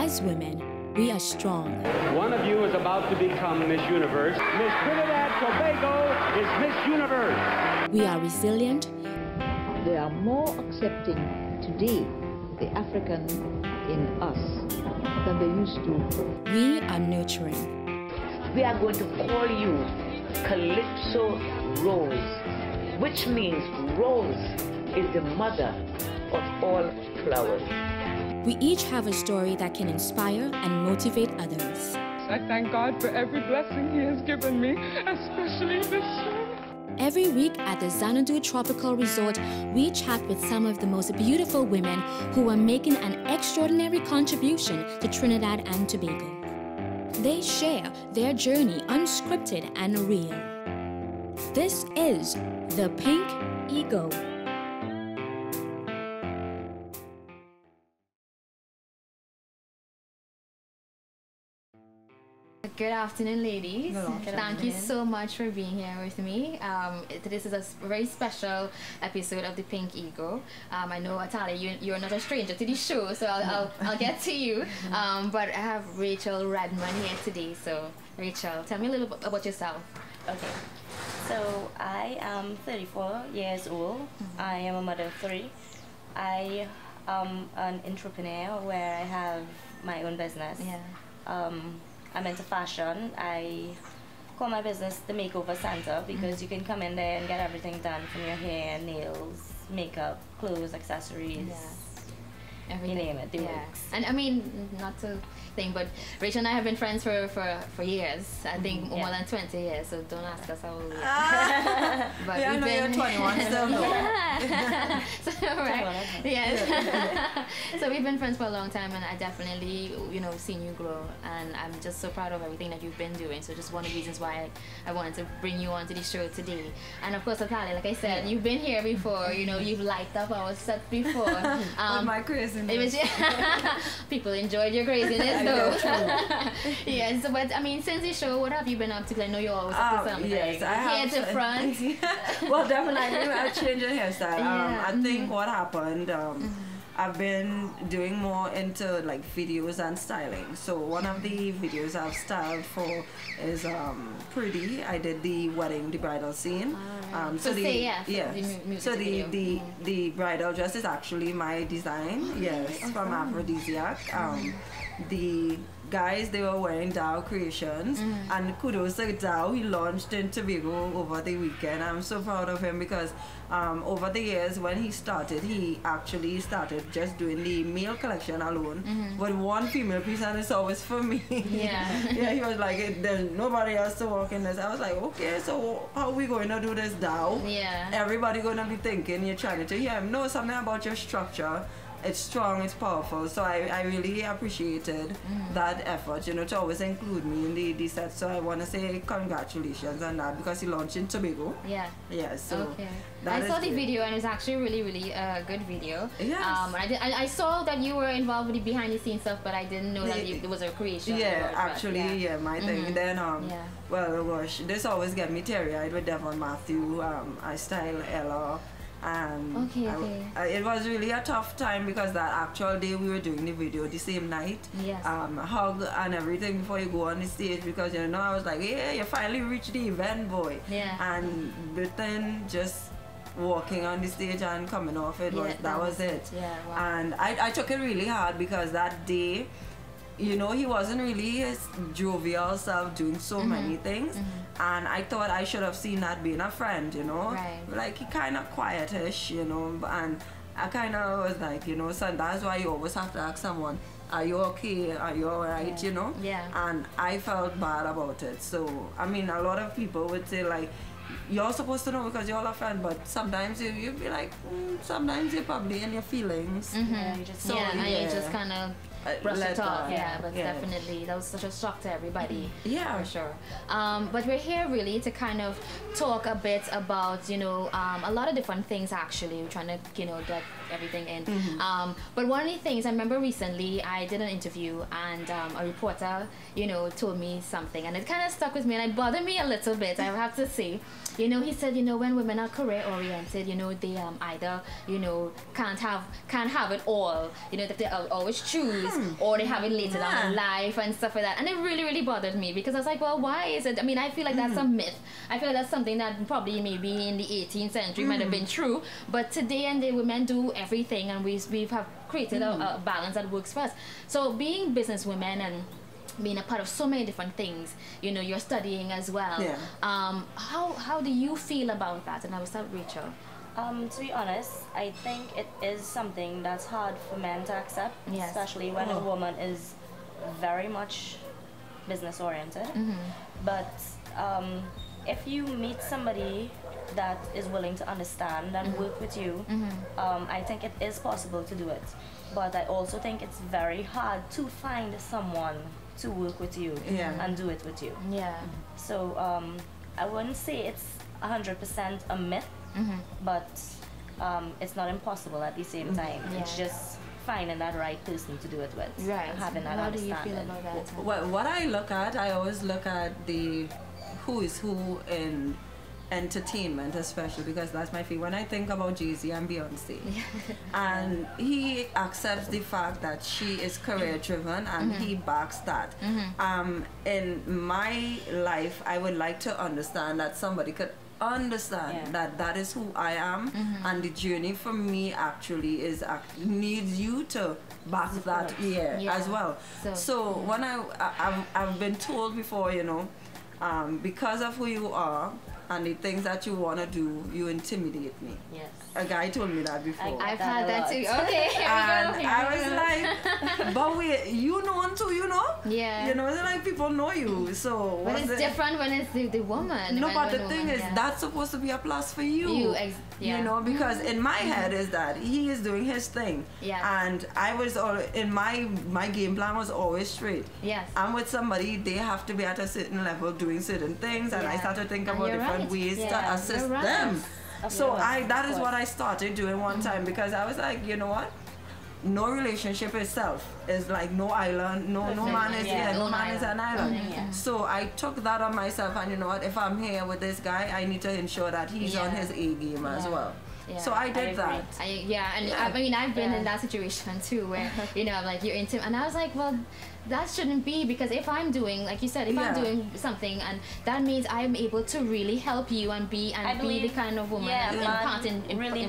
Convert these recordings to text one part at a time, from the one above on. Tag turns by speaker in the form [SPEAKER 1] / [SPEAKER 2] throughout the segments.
[SPEAKER 1] As women, we are strong.
[SPEAKER 2] One of you is about to become Miss Universe. Miss Trinidad Tobago is Miss Universe.
[SPEAKER 1] We are resilient.
[SPEAKER 3] They are more accepting today, the African in us, than they used to.
[SPEAKER 1] We are nurturing.
[SPEAKER 4] We are going to call you Calypso Rose, which means rose is the mother of all flowers.
[SPEAKER 1] We each have a story that can inspire and motivate others.
[SPEAKER 5] I thank God for every blessing He has given me, especially this year.
[SPEAKER 1] Every week at the Xanadu Tropical Resort, we chat with some of the most beautiful women who are making an extraordinary contribution to Trinidad and Tobago. They share their journey unscripted and real. This is the Pink Ego.
[SPEAKER 6] Good afternoon, ladies.
[SPEAKER 7] Good afternoon.
[SPEAKER 6] Thank you so much for being here with me. This is a very special episode of the Pink Ego. I know, Athaliah, you're not a stranger to the show, so I'll get to you. But I have Rachael Redman here today. So, Rachael, tell me a little bit about yourself.
[SPEAKER 7] Okay. So, I am 34 years old. I am a mother of 3. I am an entrepreneur where I have my own business.
[SPEAKER 6] Yeah.
[SPEAKER 7] I'm into fashion. I call my business the Makeover Center because you can come in there and get everything done from your hair, nails, makeup, clothes, accessories. Everything. You name it, the works.
[SPEAKER 6] And I mean, not to think, but Rachel and I have been friends for years. I think more than 20 years, so don't ask us how old we are. But
[SPEAKER 8] yeah, I know you're 21 still, though.
[SPEAKER 6] So, right. Yes. So we've been friends for a long time, and I definitely, seen you grow, and I'm just so proud of everything that you've been doing. So just one of the reasons why I wanted to bring you onto the show today. And of course, Athaliah, like I said, you've been here before. You've lighted up our set before.
[SPEAKER 8] With my craziness.
[SPEAKER 6] It was, people enjoyed your craziness, though. Yes, but I mean, since the show, what have you been up to? 'Cause I know you're always up to something.
[SPEAKER 8] Yes, I have.
[SPEAKER 6] Hair to front.
[SPEAKER 8] Well, definitely, I changed the hairstyle. I think what happened. I've been doing more into like videos and styling. So one of the videos I've styled for is Pretty. I did the wedding, the bridal scene. So the bridal dress is actually my design. Yes, from Aphrodisiac. The guys, they were wearing Dow Creations, and kudos to Dow. He launched in Tobago over the weekend. I'm so proud of him because over the years when he started, he actually started just doing the male collection alone with one female piece, and it's always for me. Yeah, he was like, there's nobody else to work in this. I was like, okay, so how are we going to do this, Dow? Yeah. Everybody going to be thinking you're trying to know something about your structure. It's strong, it's powerful, so I really appreciated that effort, to always include me in the set. So I want to say congratulations on that because he launched in Tobago. Yeah. So
[SPEAKER 6] I saw the video, and it was actually really a good video. Yes. I saw that you were involved with the behind the scenes stuff, but I didn't know that it was a creation.
[SPEAKER 8] Yeah, actually, my thing. Then well, gosh, this always get me teary-eyed with Devon Matthew. I style Ella. And it was really a tough time because that actual day we were doing the video the same night. Yes. Hug and everything before you go on the stage because I was like, yeah, you finally reached the event, boy. Yeah. And within just walking on the stage and coming off it that was it. Yeah. Wow. And I took it really hard because that day, he wasn't really his jovial self doing so many things. And I thought I should have seen that being a friend, Right. Like, he kind of quietish, and I kind of was like, so that's why you always have to ask someone, are you okay? Are you alright? Yeah. And I felt bad about it. So, I mean, a lot of people would say, like, you're supposed to know because you're all a friend, but sometimes you'd be like, sometimes you're probably in your feelings.
[SPEAKER 6] You just kind of brush it off. But definitely that was such a shock to everybody. For sure. But we're here really to kind of talk a bit about a lot of different things. Actually, we're trying to get everything in. But one of the things I remember recently, I did an interview, and a reporter told me something, and it kind of stuck with me, and it bothered me a little bit, I have to say. He said, when women are career oriented, they either can't have it all, that they always choose or they have it later down in life and stuff like that. And it really, really bothered me because I was like, well, why is it? I mean, I feel like that's a myth. I feel like that's something that probably maybe in the 18th century might have been true, but today and day women do everything, and we have created a balance that works for us. So being businesswomen and being a part of so many different things, you know, you're studying as well.
[SPEAKER 8] Yeah.
[SPEAKER 6] How do you feel about that? And I will start with Rachel.
[SPEAKER 7] To be honest, I think it is something that's hard for men to accept, especially when a woman is very much business oriented. But if you meet somebody that is willing to understand and work with you, I think it is possible to do it. But I also think it's very hard to find someone to work with you and do it with you. So I wouldn't say it's 100% a myth, but it's not impossible at the same time. It's just finding that right person to do it with.
[SPEAKER 6] Right.
[SPEAKER 7] Having that
[SPEAKER 6] How do you
[SPEAKER 7] understanding.
[SPEAKER 6] feel about that?
[SPEAKER 8] Well, what I look at, I always look at the who is who in entertainment, especially because that's my favorite. When I think about Jay-Z and Beyonce, and he accepts the fact that she is career driven and he backs that. In my life, I would like to understand that somebody could understand that that is who I am, and the journey for me actually is needs you to back that as well. So when I've been told before, you know, because of who you are and the things that you want to do, you intimidate me.
[SPEAKER 7] Yes.
[SPEAKER 8] A guy told me that before.
[SPEAKER 6] I've had that too. Okay, here
[SPEAKER 8] and
[SPEAKER 6] we go.
[SPEAKER 8] I was like, but wait, you know too, you know?
[SPEAKER 6] Yeah.
[SPEAKER 8] You know, it's like people know you, so...
[SPEAKER 6] But it's different when it's the woman.
[SPEAKER 8] No, but the thing is, that's supposed to be a plus for you. You know, because in my head is that he is doing his thing. And I was, in my game plan was always straight. I'm with somebody, they have to be at a certain level doing certain things, and I start to think about different ways to assist them. So that is what I started doing one time, because I was like, you know what? No relationship itself is like no island, no man is here, no man is an island. So I took that on myself, and you know what? If I'm here with this guy, I need to ensure that he's on his A game as well. So I did that.
[SPEAKER 6] I mean, I've been in that situation too, where you know, like you're into, and I was like, well, that shouldn't be, because if I'm doing, like you said, if I'm doing something, and that means I'm able to really help you and be the kind of woman and part in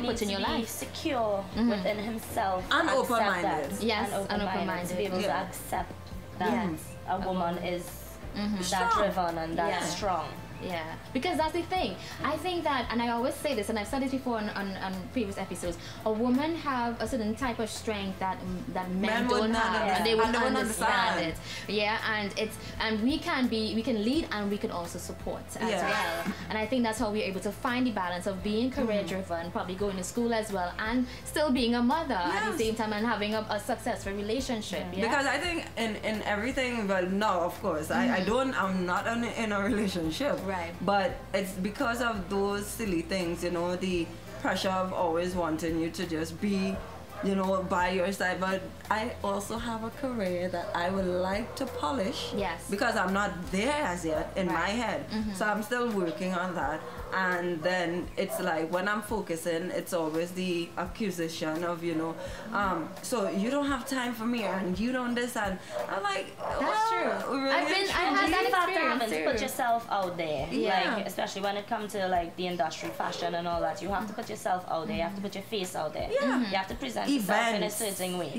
[SPEAKER 6] putting your life.
[SPEAKER 7] Secure within himself
[SPEAKER 8] and open-minded.
[SPEAKER 6] Yes, and open-minded.
[SPEAKER 7] To be able to accept that a woman is that driven and that strong.
[SPEAKER 6] Yeah, because that's the thing. I think that, and I always say this, and I've said it before on previous episodes, a woman have a certain type of strength that men don't have, and they won't understand it. Yeah, and we can lead and we can also support as well. And I think that's how we're able to find the balance of being career driven, probably going to school as well, and still being a mother at the same time, and having a successful relationship.
[SPEAKER 8] Because I think in everything, well, no, of course, I'm not in a relationship.
[SPEAKER 6] Right.
[SPEAKER 8] But it's because of those silly things, you know, the pressure of always wanting you to just be, you know, by your side. But I also have a career that I would like to polish.
[SPEAKER 6] Yes.
[SPEAKER 8] Because I'm not there as yet in my head. So I'm still working on that. And then it's like when I'm focusing, it's always the accusation of, you know, so you don't have time for me and you don't this, and I'm like,
[SPEAKER 6] that's true.
[SPEAKER 8] Really
[SPEAKER 6] I had that experience
[SPEAKER 7] to put yourself out there. Like, especially when it comes to like the industry, fashion and all that, you have to put yourself out there. You have to put your face out there. You have to present yourself in a certain way.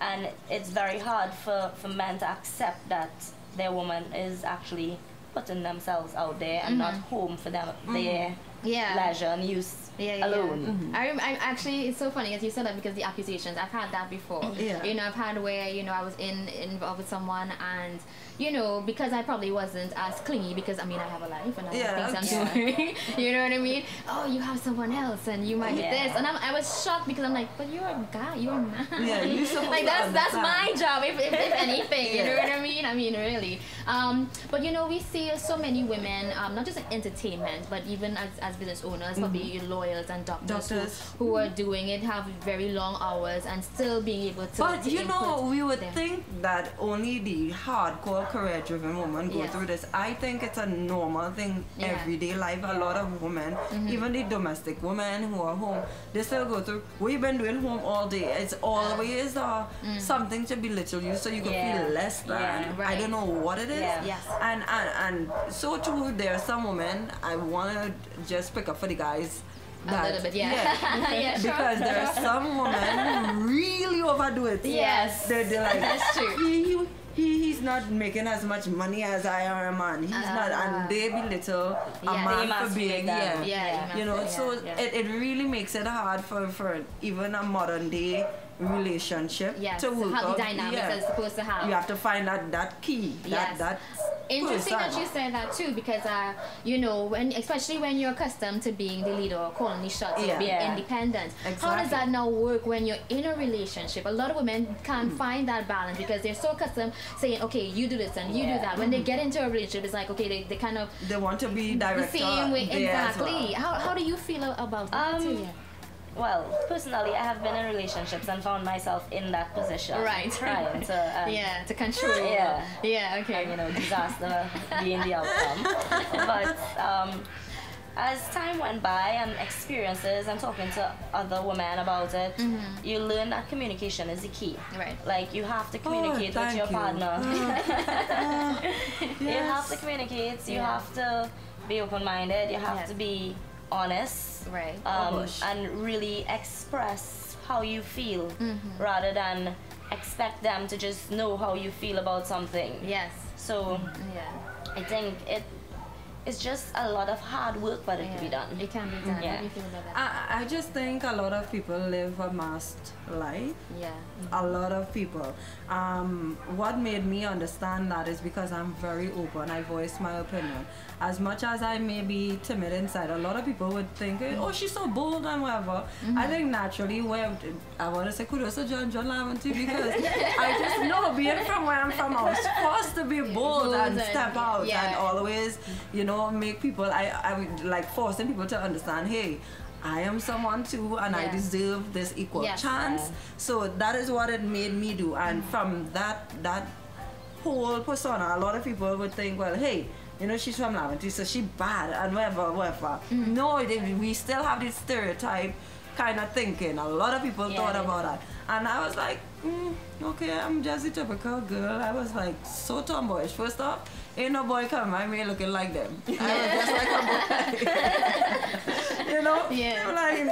[SPEAKER 7] And it's very hard for men to accept that their woman is actually putting themselves out there and not home for them their leisure and use alone.
[SPEAKER 6] I actually, it's so funny as you said that, because the accusations, I've had that before. You know, I've had where, you know, I was involved with someone, and you know, because I probably wasn't as clingy, because I mean I have a life and I have things I'm doing. You know what I mean? Oh, you have someone else and you might be this, and I was shocked, because I'm like, but you're a guy, you're a man.
[SPEAKER 8] You're
[SPEAKER 6] like that's my job, if anything. You know what I mean? I mean, really. But you know, we see so many women, not just in entertainment, but even as business owners, probably lawyers and doctors who are doing it, have very long hours and still being able to.
[SPEAKER 8] But you know, we would think that only the hardcore career-driven women go through this. I think it's a normal thing, everyday life. A lot of women, even the domestic women who are home, they still go through. We've been doing home all day. It's always something to belittle you, so you can feel less than. I don't know what it is. And so too, there are some women, I want to just pick up for the guys.
[SPEAKER 6] A little bit,
[SPEAKER 8] because there are some women who really overdo it.
[SPEAKER 6] Yes,
[SPEAKER 8] they're like,
[SPEAKER 6] that's true.
[SPEAKER 8] He's not making as much money as I am, and he's not, and they belittle a man for being you know. So it really makes it hard for even a modern day relationship to work
[SPEAKER 6] how
[SPEAKER 8] out.
[SPEAKER 6] the dynamics is supposed to have.
[SPEAKER 8] You have to find that key. That
[SPEAKER 6] interesting that you say that too, because you know, especially when you're accustomed to being the leader or calling the shots, or being independent. Exactly. How does that now work when you're in a relationship? A lot of women can't find that balance because they're so accustomed saying, okay, you do this and you do that. When they get into a relationship, it's like, okay, they kind of
[SPEAKER 8] want to be director.
[SPEAKER 6] The same way, exactly. Well. How do you feel about that too?
[SPEAKER 7] Well, personally, I have been in relationships and found myself in that position.
[SPEAKER 6] Right.
[SPEAKER 7] Trying to...
[SPEAKER 6] to control. Yeah, okay.
[SPEAKER 7] And, you know, disaster being the outcome. But as time went by and experiences and talking to other women about it, you learn that communication is the key.
[SPEAKER 6] Right.
[SPEAKER 7] Like, you have to communicate with your partner. You have to communicate. You have to be open-minded. You have to be honest.
[SPEAKER 6] Right.
[SPEAKER 7] And really express how you feel rather than expect them to just know how you feel about something.
[SPEAKER 6] Yes.
[SPEAKER 7] So I think it's just a lot of hard work for it to be done.
[SPEAKER 6] It can be done. How do you feel about that?
[SPEAKER 8] I just think a lot of people live a masked life.
[SPEAKER 6] Yeah.
[SPEAKER 8] A lot of people. What made me understand that is because I'm very open. I voice my opinion. As much as I may be timid inside, a lot of people would think, oh, she's so bold and whatever. I think naturally, I want to say kudos to John Laventry, because I just know, being from where I'm from, I was forced to be bold and step out and always, you know, make people, I would like forcing people to understand, hey, I am someone too, and I deserve this equal chance. So that is what it made me do. And from that whole persona, a lot of people would think, well, hey, you know, she's from Laventry, so she's bad and whatever. No, we still have this stereotype kind of thinking. A lot of people thought about that. And I was like, okay, I'm just a typical girl. I was like so tomboyish. First off, ain't no boy coming my way looking like them. I was just like a boy. You know? Yeah. I'm like,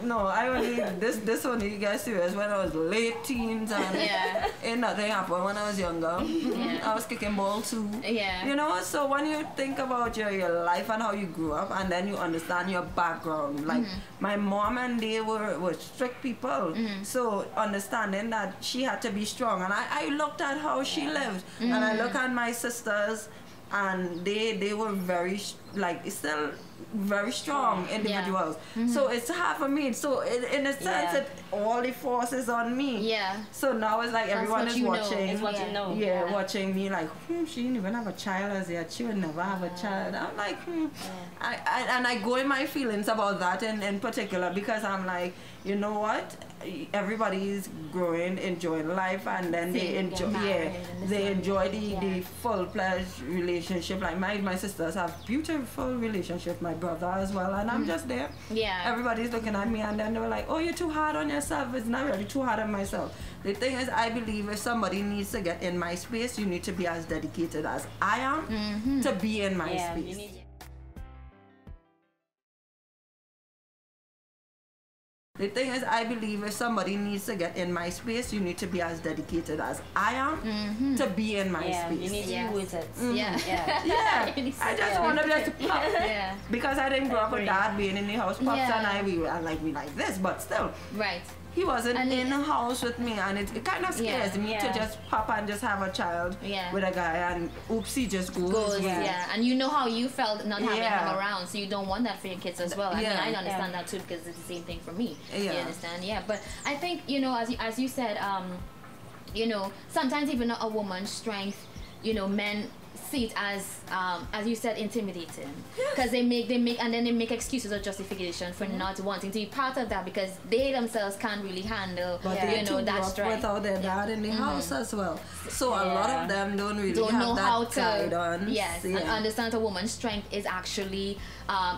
[SPEAKER 8] no, I only, this only got serious when I was late teens, and ain't nothing happened when I was younger. I was kicking ball too. You know, so when you think about your life and how you grew up, and then you understand your background, like my mom and they were strict people. So understanding that she had to be strong, and I looked at how she lived, and I look at my sisters, and they were very still very strong individuals. So it's hard for me. So in a sense, all the force is on me. So now it's like everyone is watching.
[SPEAKER 7] It's what you know.
[SPEAKER 8] Watching me like, she didn't even have a child as yet. She would never have a child. I'm like, I go in my feelings about that in particular, because I'm like, you know what? Everybody is growing, enjoying life, and then they enjoy the full-fledged relationship. Like my sisters have beautiful relationship, my brother as well, and I'm just there. Everybody's looking at me, and then they were like, oh, you're too hard on yourself. It's not really too hard on myself. The thing is, I believe if somebody needs to get in my space, you need to be as dedicated as I am to be in my space. The thing is, I believe if somebody needs to get in my space, you need to be as dedicated as I am to be in my space.
[SPEAKER 7] You need to be with it.
[SPEAKER 8] I just want to just pop. Because I didn't grow up with dad being in the house. Pops and we like this, but still.
[SPEAKER 6] Right.
[SPEAKER 8] He wasn't in the house with me, and it kind of scares me to just pop and just have a child with a guy, and oops, he just goes.
[SPEAKER 6] And you know how you felt not having him around, so you don't want that for your kids as well. I mean, I understand that too, because it's the same thing for me. You understand? But I think, you know, as you said, you know, sometimes even a woman's strength, you know, men see it as you said, intimidating, because they make excuses or justification for not wanting to be part of that, because they themselves can't really handle that stress
[SPEAKER 8] without their dad in the house as well. So a lot of them don't
[SPEAKER 6] know
[SPEAKER 8] that
[SPEAKER 6] how to
[SPEAKER 8] guidance.
[SPEAKER 6] and understand a woman's strength is actually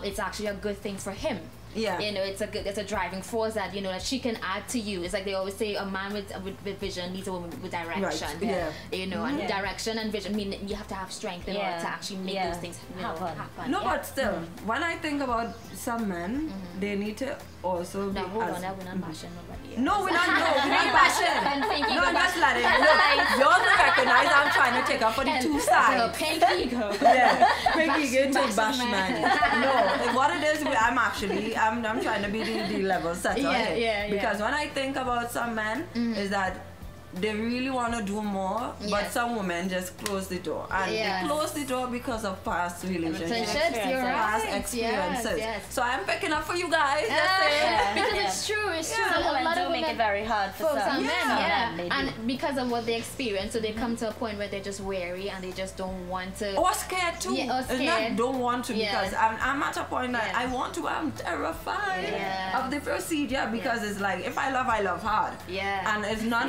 [SPEAKER 6] it's actually a good thing for him.
[SPEAKER 8] Yeah,
[SPEAKER 6] it's a driving force that that she can add to you. It's like they always say, a man with vision needs a woman with direction.
[SPEAKER 8] Right.
[SPEAKER 6] And direction and vision mean you have to have strength in order to actually make those things happen.
[SPEAKER 8] No, but still, when I think about some men, they need to also.
[SPEAKER 6] No, hold on, we're not bashing nobody.
[SPEAKER 8] No, we're not. No, we're not bashing. No, I'm just letting look. You also recognize I'm trying to take up for the two sides.
[SPEAKER 6] Pink ego.
[SPEAKER 8] Yeah, Pink ego to bash man. No, what it is, I'm trying to be the level setter because when I think about some men is that they really want to do more, but some women just close the door, and they close the door because of past relationships, past experiences.
[SPEAKER 6] Yes.
[SPEAKER 8] So I'm picking up for you guys.
[SPEAKER 6] Because it's true.
[SPEAKER 7] Some women do make it very hard for some
[SPEAKER 6] men. And because of what they experience, so they come to a point where they're just wary and they just don't want to.
[SPEAKER 8] Or scared too.
[SPEAKER 6] Or scared.
[SPEAKER 8] Not don't want to because I'm at a point that I want to. I'm terrified of the procedure because it's like if I love hard.
[SPEAKER 6] Yeah.
[SPEAKER 8] And it's not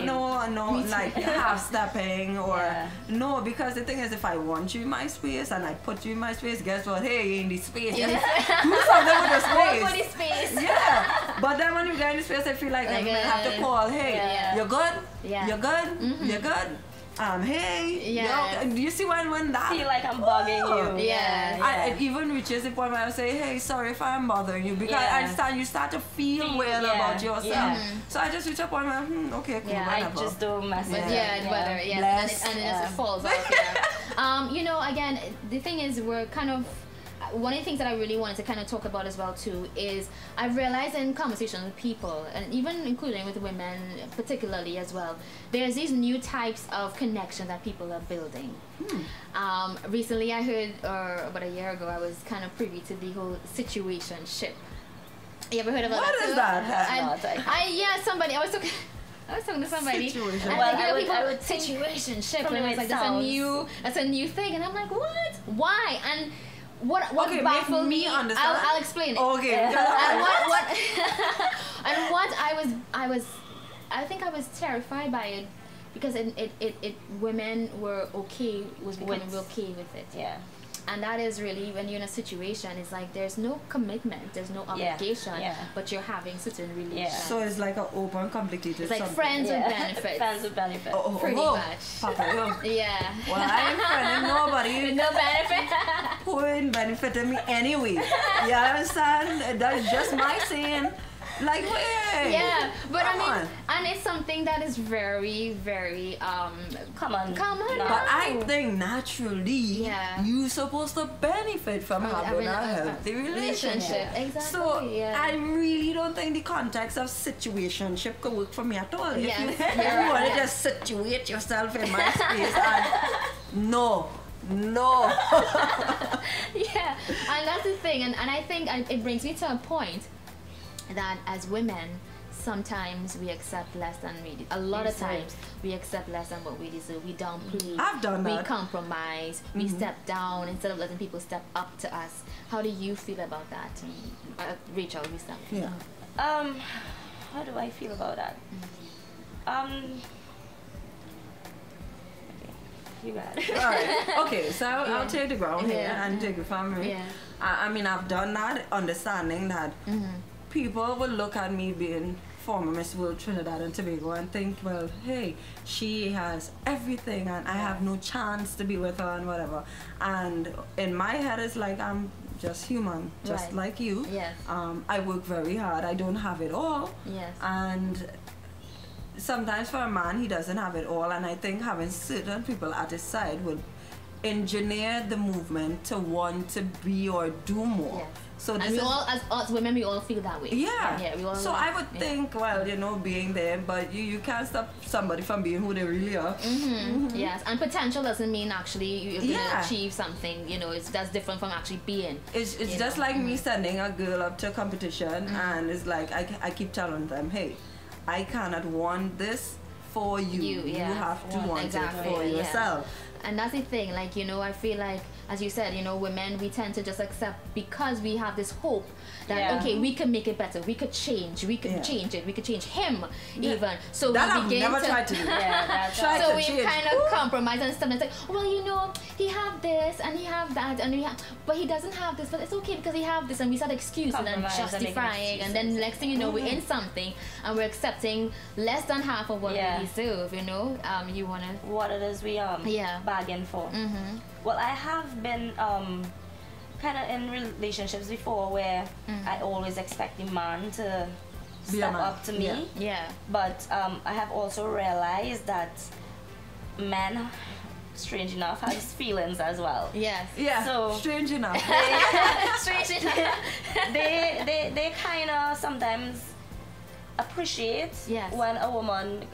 [SPEAKER 8] like half stepping or no, because the thing is, if I want you in my space and I put you in my space, guess what? Hey, you're in the space. Do something with the space. Yeah. But then when you get in the space, I feel like I have to call. Hey, you're good. You're good. You're good. Hey, do you see when that
[SPEAKER 7] feel like I'm bugging you?
[SPEAKER 8] It even reaches the point where I say, hey, sorry if I'm bothering you, because I understand you start to feel weird about yourself. So I just reach a point where okay, cool,
[SPEAKER 7] I just don't mess with it.
[SPEAKER 6] And it just falls off. Again, the thing is, we're kind of. One of the things that I really wanted to kind of talk about as well too is I've realized in conversations with people, and even including with women particularly as well, there's these new types of connections that people are building. Recently I heard, or about a year ago, I was kind of privy to the whole situationship. You ever heard about that?
[SPEAKER 8] What is that?
[SPEAKER 6] I was talking to somebody.
[SPEAKER 8] Situation.
[SPEAKER 7] I would
[SPEAKER 6] situationship, and I was like, that's a new thing, and I'm like, what? Why? And what baffled me? I'll explain it.
[SPEAKER 8] Okay.
[SPEAKER 6] And what I think I was terrified by it because women were becoming okay with it.
[SPEAKER 7] Yeah.
[SPEAKER 6] And that is really, when you're in a situation, it's like there's no commitment, there's no obligation, but you're having certain relations.
[SPEAKER 8] So it's like an open, complicated.
[SPEAKER 6] It's like friends with benefits.
[SPEAKER 7] Friends with benefits.
[SPEAKER 6] Pretty much.
[SPEAKER 8] Papa,
[SPEAKER 6] yeah.
[SPEAKER 8] Well, I ain't friending nobody.
[SPEAKER 6] With no benefit.
[SPEAKER 8] Who ain't benefiting me anyway. You understand? That's just my saying. Like, wait.
[SPEAKER 6] Yeah, but and it's something that is very, very common.
[SPEAKER 8] But I think naturally, you're supposed to benefit from having a healthy relationship.
[SPEAKER 6] Exactly.
[SPEAKER 8] So I really don't think the context of situationship could work for me at all. If you want to just situate yourself in my space, no.
[SPEAKER 6] Yeah, and that's the thing, and I think it brings me to a point that as women, sometimes we accept less than we do. A lot of times we accept less than what we deserve. We downplay.
[SPEAKER 8] I've done that.
[SPEAKER 6] We compromise. We step down instead of letting people step up to us. How do you feel about that? Rachel, we start.
[SPEAKER 8] Yeah.
[SPEAKER 7] How do I feel about that? You got it.
[SPEAKER 8] All right. Okay, so I'll take the ground here and take it from me.
[SPEAKER 6] Yeah.
[SPEAKER 8] I mean, I've done that, understanding that people will look at me being former Miss World Trinidad and Tobago and think, well, hey, she has everything and I have no chance to be with her and whatever. And in my head, it's like I'm just human, just like you.
[SPEAKER 6] Yes.
[SPEAKER 8] I work very hard. I don't have it all.
[SPEAKER 6] Yes.
[SPEAKER 8] And sometimes for a man, he doesn't have it all. And I think having certain people at his side would engineer the movement to want to be or do more.
[SPEAKER 6] Yes.
[SPEAKER 8] So
[SPEAKER 6] and we all, as women, we all feel that way.
[SPEAKER 8] Yeah.
[SPEAKER 6] We all
[SPEAKER 8] so I would think, well, being there, but you can't stop somebody from being who they really are.
[SPEAKER 6] Yes, and potential doesn't mean actually you're going to achieve something. That's different from actually being.
[SPEAKER 8] It's just like me sending a girl up to a competition, and it's like I keep telling them, hey, I cannot want this for you. You have to want it for yourself.
[SPEAKER 6] and that's the thing, like, you know, I feel like, as you said, you know, women, we tend to just accept because we have this hope that, okay, we can make it better, we could change, we could change it, we could change him even. So
[SPEAKER 8] that
[SPEAKER 6] we begin
[SPEAKER 8] never tried to do.
[SPEAKER 6] So we kind of compromise and stuff and say, well, you know, he have this and he have that and we have, but he doesn't have this, but it's okay because he have this, and we start excusing and justifying, and then next thing you know, we're in something and we're accepting less than half of what we deserve, you know. You wanna
[SPEAKER 7] what it is we bargain for. Well, I have been kind of in relationships before where I always expect the man to step up to me. But I have also realized that men, strange enough, have feelings as well. So
[SPEAKER 8] strange enough.
[SPEAKER 7] They kind of sometimes appreciate when a woman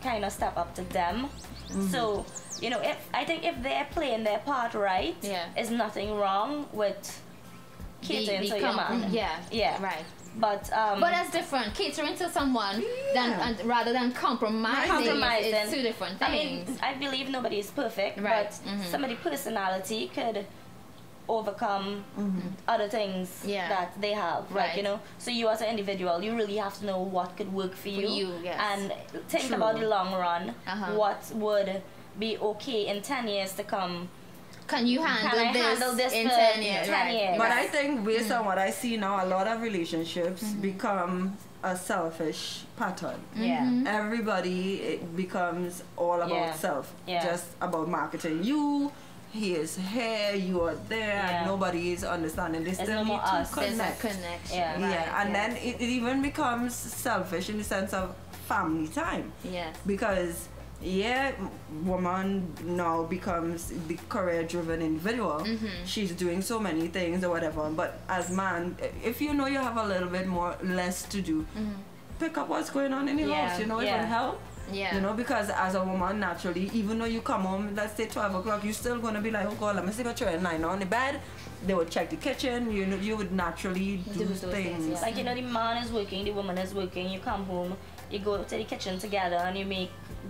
[SPEAKER 7] kind of step up to them. So, you know, I think if they're playing their part right, there's nothing wrong with catering to your man.
[SPEAKER 6] Right.
[SPEAKER 7] But
[SPEAKER 6] that's different. Catering to someone rather than compromising. It's two different things.
[SPEAKER 7] I mean, I believe nobody is perfect, but somebody's personality could overcome other things that they have, like, you know. So you as an individual, you really have to know what could work for you, and think about the long run. What would be okay in 10 years to come?
[SPEAKER 6] Can you handle this in 10 years?
[SPEAKER 8] But I think based on what I see now, a lot of relationships become a selfish pattern. Everybody becomes all about self, just about marketing. You, he is here, you are there, and nobody is understanding. They still need to connect. And then it even becomes selfish in the sense of family time. Because woman now becomes the career-driven individual. She's doing so many things or whatever. But as man, if you know you have a little bit less to do, pick up what's going on in the house. You know, it will help. You know, because as a woman, naturally, even though you come home, let's say 12 o'clock, you're still going to be like, oh God, let me see what you're at 9 on the bed. They would check the kitchen. You know, you would naturally do things.
[SPEAKER 7] Like, you know, the man is working, the woman is working. You come home, you go to the kitchen together and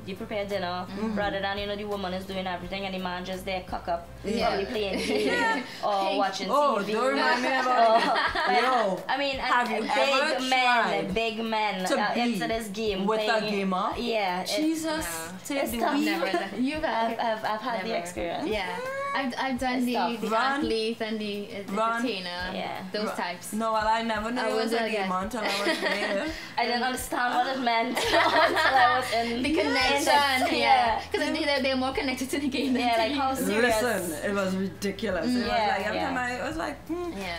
[SPEAKER 7] you prepare dinner, rather than, you know, the woman is doing everything and the man just there cook up, probably playing games or watching TV.
[SPEAKER 8] Oh, don't remind me about it.
[SPEAKER 7] I mean, big men into this game
[SPEAKER 8] with a gamer.
[SPEAKER 7] Jesus,
[SPEAKER 6] I've
[SPEAKER 7] had the experience.
[SPEAKER 6] I've done the athlete and the entertainer, those types.
[SPEAKER 8] No, well, I never knew it was a gamer until I was there.
[SPEAKER 7] I didn't understand what it meant until I was in
[SPEAKER 6] the connection. Because they're more connected to the game than
[SPEAKER 7] like how serious.
[SPEAKER 8] Listen, it was ridiculous. It was like every time I was like,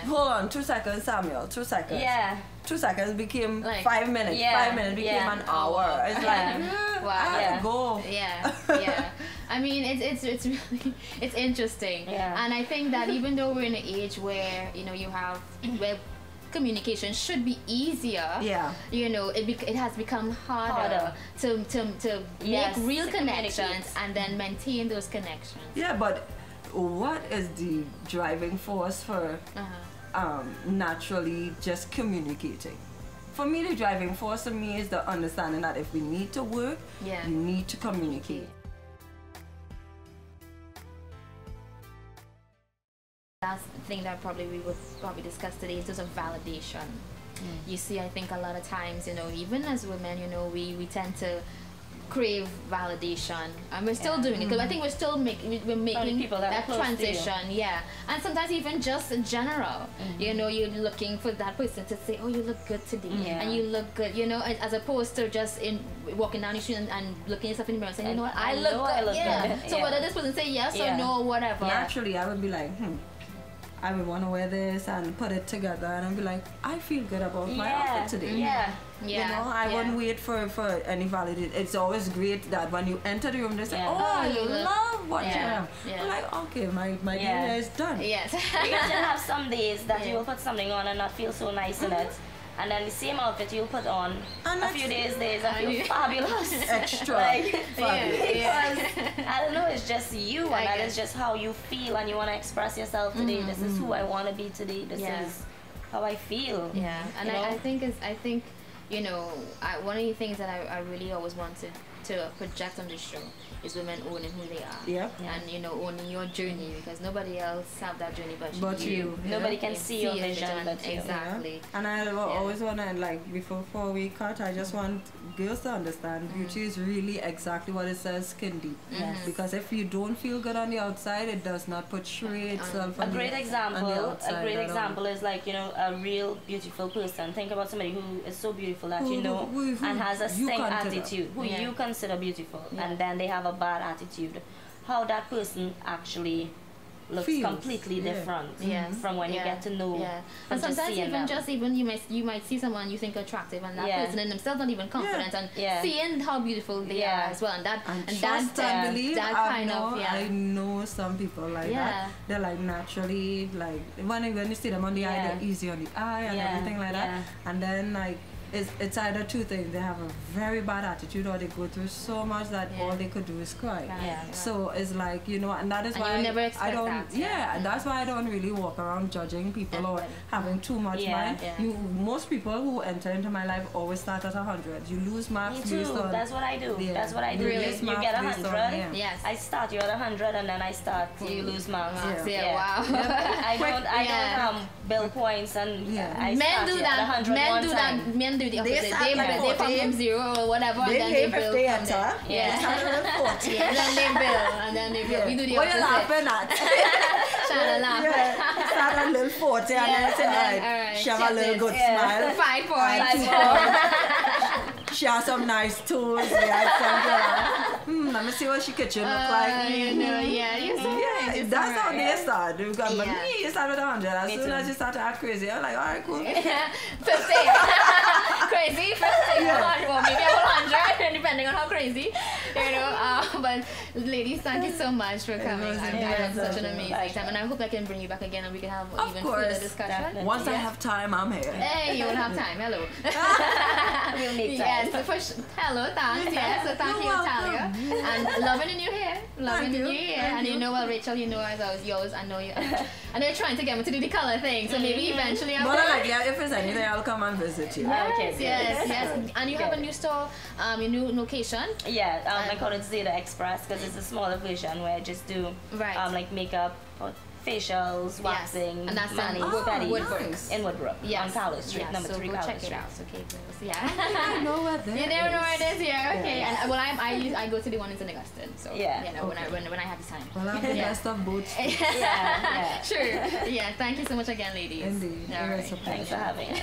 [SPEAKER 8] hold on, 2 seconds, Samuel, 2 seconds. 2 seconds became like 5 minutes. 5 minutes became an hour. It's like, I have to go.
[SPEAKER 6] I mean, it's really interesting, and I think that even though we're in an age where, you know, where communication should be easier, you know, it has become harder to make real connections and then maintain those connections.
[SPEAKER 8] But what is the driving force for naturally just communicating? For me, the driving force for me is the understanding that if we need to work, we need to communicate.
[SPEAKER 6] That's the thing that we would discuss today in terms of validation. You see, I think a lot of times, you know, even as women, you know, we tend to crave validation, and we're still doing it, because I think we're still making that transition. And sometimes even just in general, you know, you're looking for that person to say, oh, you look good today, and you look good, you know, as opposed to just walking down the street and looking yourself in the mirror and saying, you know what, I look good. So whether this person say yes or no or whatever,
[SPEAKER 8] naturally I would be like, I would want to wear this and put it together, and I'd be like, I feel good about my outfit today. You know, I wouldn't wait for any validation. It's always great that when you enter the room, they say, oh, I love what you have. I'm like, okay, my day is done.
[SPEAKER 7] Because you have some days that you will put something on and not feel so nice in it. And then the same outfit you'll put on a few days and feel fabulous.
[SPEAKER 8] Extra.
[SPEAKER 7] Because, I don't know, it's just you, and that is just how you feel, and you want to express yourself today. This is who I want to be today. This is how I feel.
[SPEAKER 6] And I think, you know, one of the things that I really always want to to project on the show is women owning who they are.
[SPEAKER 8] Yep.
[SPEAKER 6] And you know, owning your journey, because nobody else have that journey but you.
[SPEAKER 7] Nobody can see your vision but you.
[SPEAKER 6] Exactly.
[SPEAKER 8] Yeah. And I always want to, like, before we cut, I just want girls to understand beauty is really exactly what it says, skin deep. Because if you don't feel good on the outside, it does not portray itself on
[SPEAKER 7] a great
[SPEAKER 8] the
[SPEAKER 7] example
[SPEAKER 8] outside.
[SPEAKER 7] A great example is, like, you know, a real beautiful person. Think about somebody who is so beautiful that you know and has a stink attitude, who you consider beautiful, and then they have a bad attitude. How that person actually looks completely different from when you get to know.
[SPEAKER 6] And sometimes even you might see someone you think attractive, and that person in themselves not even confident, and seeing how beautiful they are as well, and that kind of
[SPEAKER 8] I know some people like that. They're like naturally, like when you see them on the eye, they're easy on the eye and everything like that, and then like it's either two things: they have a very bad attitude, or they go through so much that all they could do is cry. So it's like, you know, and that is why I don't. That's why I don't really walk around judging people or having too much mind. Most people who enter into my life always start at 100. You lose marks.
[SPEAKER 7] Me too. That's what I do. That's what I do.
[SPEAKER 6] Really?
[SPEAKER 7] You get 100. Yes. I start you at 100, and then I start. You lose marks.
[SPEAKER 6] Wow.
[SPEAKER 7] I don't build points, and I
[SPEAKER 6] men do that. Men do that. Men do the opposite. They come from 0 or whatever, and then they build from there. And then they build, and then they build. We do the opposite.
[SPEAKER 8] What are you laughing at?
[SPEAKER 6] Trying to laugh.
[SPEAKER 8] Start a little 40 and then say, alright, she have a little good smile.
[SPEAKER 6] 5 points.
[SPEAKER 8] She has some nice toes. Let me see what she kitchen look like. That's how they start. But me, you start with 100. As soon as you start to act crazy, I'm like, alright, cool.
[SPEAKER 6] 50. Crazy, 50. Well, maybe a whole 100, depending on how crazy. You know. But ladies, thank you so much for coming. I had such an amazing time, and I hope I can bring you back again, and we can have even further discussion.
[SPEAKER 8] Once I have time, I'm here.
[SPEAKER 6] Hey, you will have time. Hello.
[SPEAKER 7] We'll make time.
[SPEAKER 6] Hello, thanks. Yes, so thank you, Athaliah. And loving the new hair. Loving the new hair. And you know, well, Rachel, you know, as I was yours, I know you. And they're trying to get me to do the color thing, so maybe eventually I'll.
[SPEAKER 8] But like, if there's anything, I'll come and visit you.
[SPEAKER 6] Yes. And you have a new store, your new location.
[SPEAKER 7] I call it Zeta Express because it's a smaller version where I just do like makeup, facials, waxing,
[SPEAKER 6] and that's
[SPEAKER 7] Woodbrook. In Woodbrook, on Carlos Street, number 3 Carlos Street.
[SPEAKER 6] Check it out, okay, girls.
[SPEAKER 8] I know what that is.
[SPEAKER 6] You never know where it is here. Okay, and well, I go to the one in Augustine, so you know, when I have the time.
[SPEAKER 8] Well, I'm the best of both.
[SPEAKER 6] Sure. Yeah. Thank you so much again, ladies.
[SPEAKER 8] Indeed.
[SPEAKER 7] Thanks for having us.